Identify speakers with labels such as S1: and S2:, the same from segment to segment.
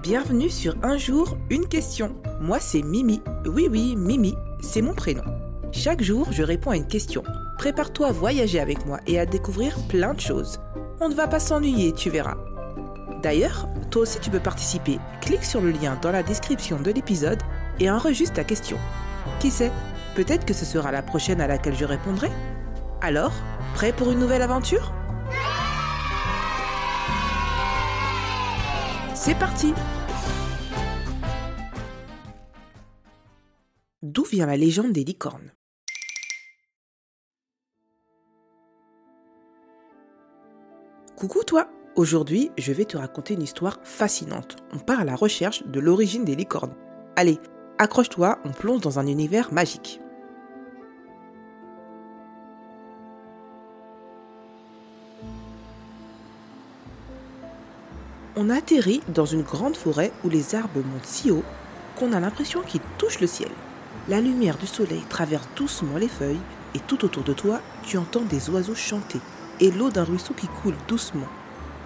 S1: Bienvenue sur Un jour, une question. Moi, c'est Mimi. Oui, Mimi, c'est mon prénom. Chaque jour, je réponds à une question. Prépare-toi à voyager avec moi et à découvrir plein de choses. On ne va pas s'ennuyer, tu verras. D'ailleurs, toi aussi tu peux participer. Clique sur le lien dans la description de l'épisode et enregistre ta question. Qui sait, peut-être que ce sera la prochaine à laquelle je répondrai. Alors, prêt pour une nouvelle aventure ? C'est parti! D'où vient la légende des licornes? Coucou toi! Aujourd'hui, je vais te raconter une histoire fascinante. On part à la recherche de l'origine des licornes. Allez, accroche-toi, on plonge dans un univers magique. On atterrit dans une grande forêt où les arbres montent si haut qu'on a l'impression qu'ils touchent le ciel. La lumière du soleil traverse doucement les feuilles et tout autour de toi, tu entends des oiseaux chanter et l'eau d'un ruisseau qui coule doucement.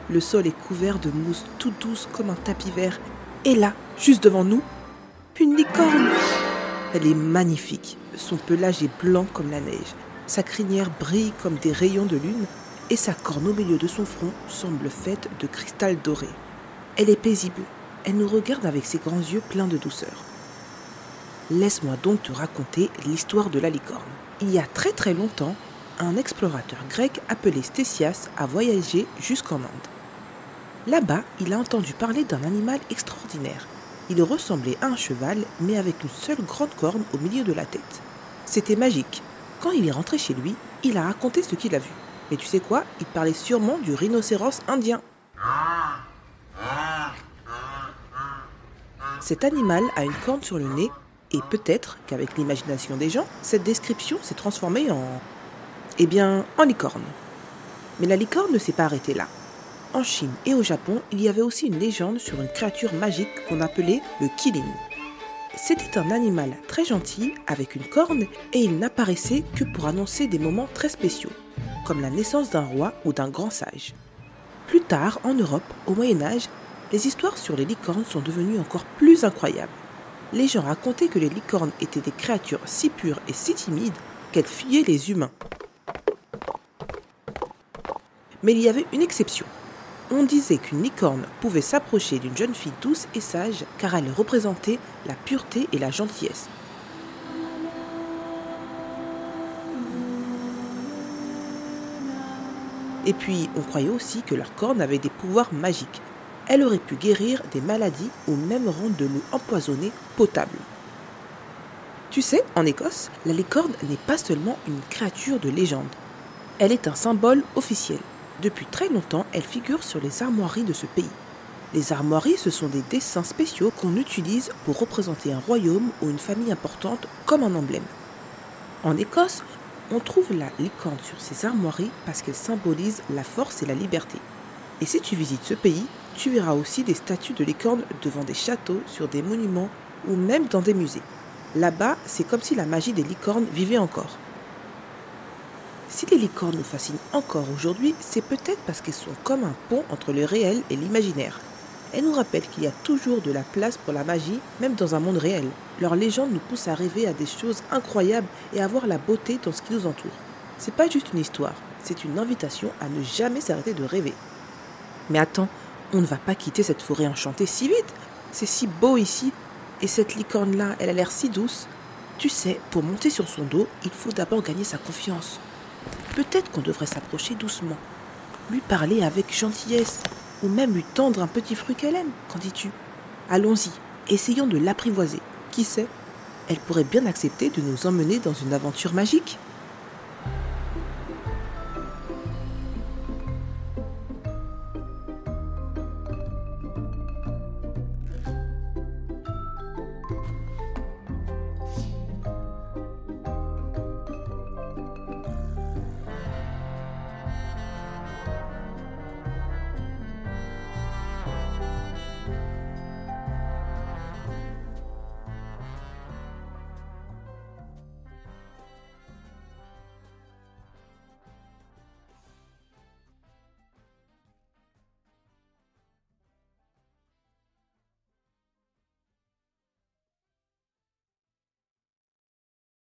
S1: Le sol est couvert de mousse toute douce comme un tapis vert. Et là, juste devant nous, une licorne. Elle est magnifique. Son pelage est blanc comme la neige. Sa crinière brille comme des rayons de lune et sa corne au milieu de son front semble faite de cristal doré. Elle est paisible. Elle nous regarde avec ses grands yeux pleins de douceur. Laisse-moi donc te raconter l'histoire de la licorne. Il y a très très longtemps, un explorateur grec appelé Stésias a voyagé jusqu'en Inde. Là-bas, il a entendu parler d'un animal extraordinaire. Il ressemblait à un cheval, mais avec une seule grande corne au milieu de la tête. C'était magique. Quand il est rentré chez lui, il a raconté ce qu'il a vu. Mais tu sais quoi? Il parlait sûrement du rhinocéros indien. Cet animal a une corne sur le nez et peut-être qu'avec l'imagination des gens, cette description s'est transformée en licorne. Mais la licorne ne s'est pas arrêtée là. En Chine et au Japon, il y avait aussi une légende sur une créature magique qu'on appelait le Qilin. C'était un animal très gentil avec une corne et il n'apparaissait que pour annoncer des moments très spéciaux, comme la naissance d'un roi ou d'un grand sage. Plus tard, en Europe, au Moyen-Âge, les histoires sur les licornes sont devenues encore plus incroyables. Les gens racontaient que les licornes étaient des créatures si pures et si timides qu'elles fuyaient les humains. Mais il y avait une exception. On disait qu'une licorne pouvait s'approcher d'une jeune fille douce et sage car elle représentait la pureté et la gentillesse. Et puis, on croyait aussi que leur corne avait des pouvoirs magiques. Elle aurait pu guérir des maladies ou même rendre de l'eau empoisonnée potable. Tu sais, en Écosse, la licorne n'est pas seulement une créature de légende. Elle est un symbole officiel. Depuis très longtemps, elle figure sur les armoiries de ce pays. Les armoiries, ce sont des dessins spéciaux qu'on utilise pour représenter un royaume ou une famille importante comme un emblème. En Écosse, on trouve la licorne sur ces armoiries parce qu'elle symbolise la force et la liberté. Et si tu visites ce pays, tu verras aussi des statues de licornes devant des châteaux, sur des monuments ou même dans des musées. Là-bas, c'est comme si la magie des licornes vivait encore. Si les licornes nous fascinent encore aujourd'hui, c'est peut-être parce qu'elles sont comme un pont entre le réel et l'imaginaire. Elles nous rappellent qu'il y a toujours de la place pour la magie, même dans un monde réel. Leur légende nous pousse à rêver à des choses incroyables et à voir la beauté dans ce qui nous entoure. C'est pas juste une histoire, c'est une invitation à ne jamais s'arrêter de rêver. Mais attends, on ne va pas quitter cette forêt enchantée si vite. C'est si beau ici, et cette licorne-là, elle a l'air si douce. Tu sais, pour monter sur son dos, il faut d'abord gagner sa confiance. Peut-être qu'on devrait s'approcher doucement, lui parler avec gentillesse, ou même lui tendre un petit fruit qu'elle aime, qu'en dis-tu? Allons-y, essayons de l'apprivoiser. Qui sait, elle pourrait bien accepter de nous emmener dans une aventure magique.